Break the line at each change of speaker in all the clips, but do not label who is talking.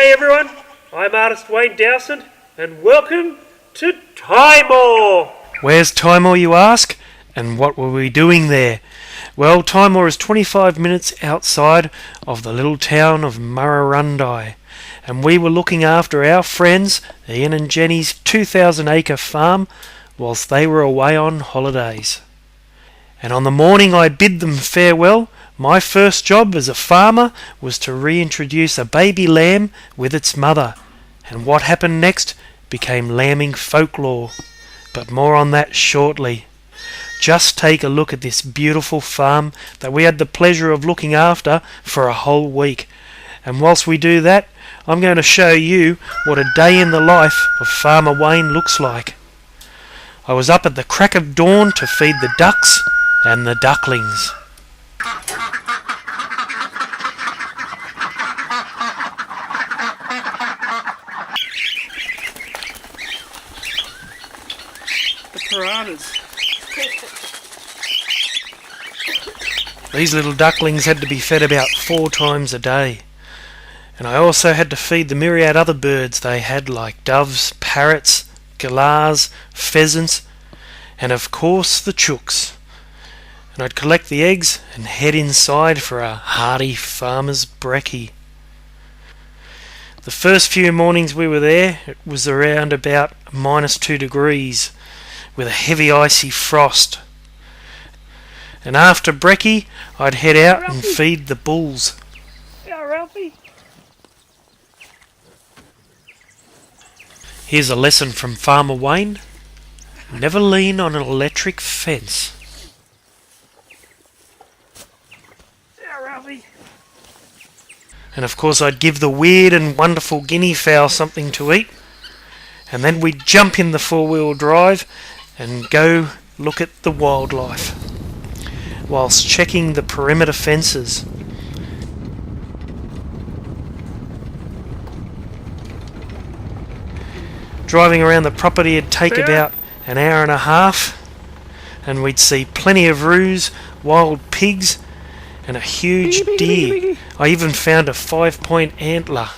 G'day everyone, I'm artist Wayne Jacqui and welcome to Timor.
Where's Timor, you ask? And what were we doing there? Well, Timor is 25 minutes outside of the little town of Murrurundi, and we were looking after our friends Ian and Jenny's 2,000 acre farm whilst they were away on holidays. And on the morning I bid them farewell, my first job as a farmer was to reintroduce a baby lamb with its mother, and what happened next became lambing folklore, but more on that shortly. Just take a look at this beautiful farm that we had the pleasure of looking after for a whole week, and whilst we do that, I'm going to show you what a day in the life of Farmer Wayne looks like. I was up at the crack of dawn to feed the ducks and the ducklings.
The piranhas.
These little ducklings had to be fed about 4 times a day. And I also had to feed the myriad other birds they had, like doves, parrots, galahs, pheasants, and of course the chooks. And I'd collect the eggs and head inside for a hearty farmer's brekkie. The first few mornings we were there, it was around about -2 degrees, with a heavy icy frost. And after brekkie, I'd head out and feed the bulls.
Yeah, Ralphie.
Here's a lesson from Farmer Wayne. Never lean on an electric fence.
Yeah, Ralphie.
And of course I'd give the weird and wonderful guinea fowl something to eat, and then we'd jump in the 4-wheel drive and go look at the wildlife, whilst checking the perimeter fences. Driving around the property would take about an hour and a half, and we'd see plenty of roos, wild pigs, and a huge deer. I even found a 5-point antler.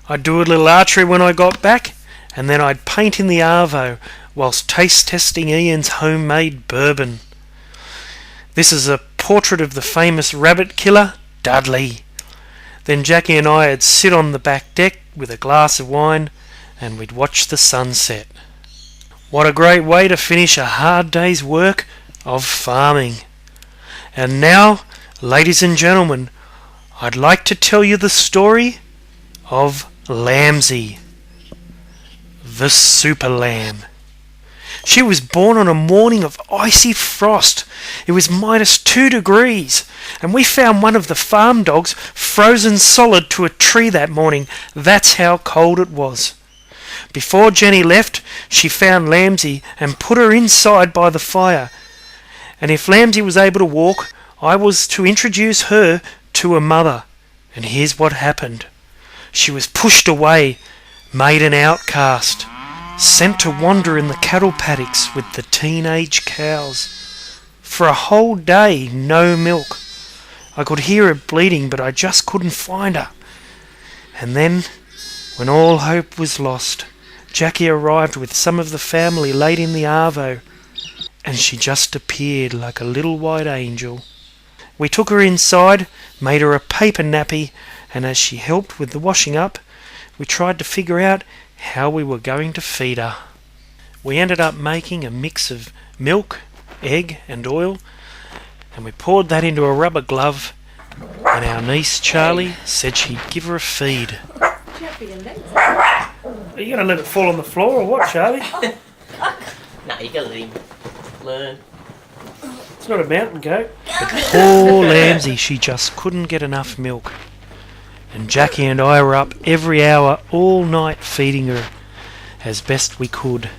I'd do a little archery when I got back, and then I'd paint in the arvo whilst taste testing Ian's homemade bourbon. This is a portrait of the famous rabbit killer, Dudley. Then Jackie and I would sit on the back deck with a glass of wine and we'd watch the sunset. What a great way to finish a hard day's work of farming. And now, ladies and gentlemen, I'd like to tell you the story of Lambsy, the super lamb. She was born on a morning of icy frost. It was -2 degrees, and we found one of the farm dogs frozen solid to a tree that morning. That's how cold it was. Before Jenny left, she found Lambsy and put her inside by the fire. And if Lambsy was able to walk, I was to introduce her to her mother. And here's what happened. She was pushed away, made an outcast, sent to wander in the cattle paddocks with the teenage cows. For a whole day, no milk. I could hear her bleeding, but I just couldn't find her. And then, when all hope was lost, Jackie arrived with some of the family late in the arvo, and she just appeared like a little white angel. We took her inside, made her a paper nappy, and as she helped with the washing up, we tried to figure out how we were going to feed her. We ended up making a mix of milk, egg and oil, and we poured that into a rubber glove, and our niece Charlie said she'd give her a feed. Are you going to let it fall on the floor or what, Charlie?
No, you gotta let him learn.
It's not a mountain goat.
But poor Lambsy, she just couldn't get enough milk. And Jackie and I were up every hour all night feeding her as best we could.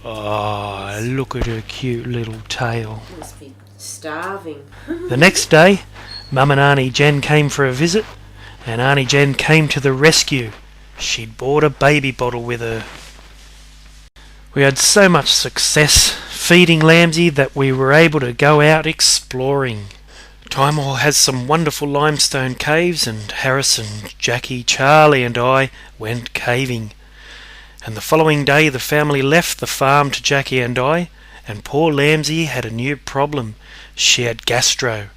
Oh, look at her cute little tail.
Must be starving.
The next day, Mum and Auntie Jen came for a visit, and Auntie Jen came to the rescue. She'd brought a baby bottle with her. We had so much success feeding Lambsy that we were able to go out exploring. Timor has some wonderful limestone caves, and Harrison, Jackie, Charlie and I went caving. And the following day the family left the farm to Jackie and I, and poor Lambsy had a new problem. She had gastro.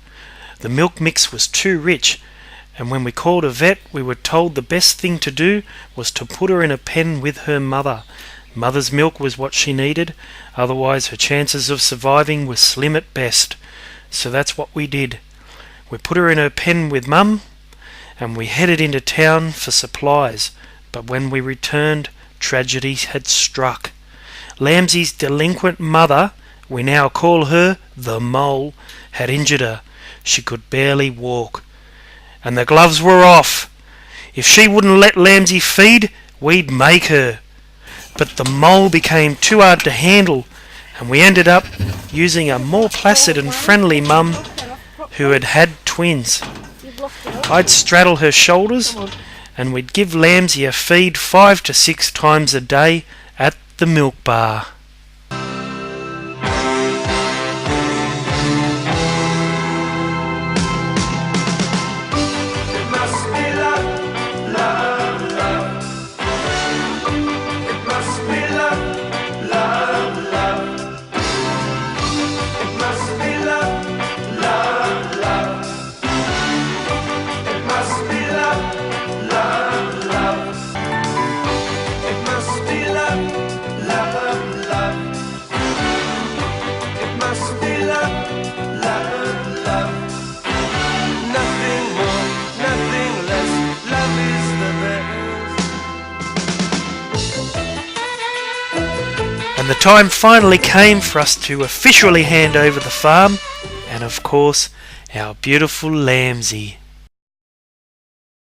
The milk mix was too rich, and when we called a vet we were told the best thing to do was to put her in a pen with her mother. Mother's milk was what she needed, otherwise her chances of surviving were slim at best. So that's what we did. We put her in her pen with Mum, and we headed into town for supplies, but when we returned, tragedy had struck. Lambsy's delinquent mother, we now call her the Mole, had injured her. She could barely walk, and the gloves were off. If she wouldn't let Lambsy feed, we'd make her. But the Mole became too hard to handle, and we ended up using a more placid and friendly mum who had had twins. I'd straddle her shoulders, and we'd give Lambsy a feed 5 to 6 times a day at the milk bar. And the time finally came for us to officially hand over the farm, and of course our beautiful Lambsy.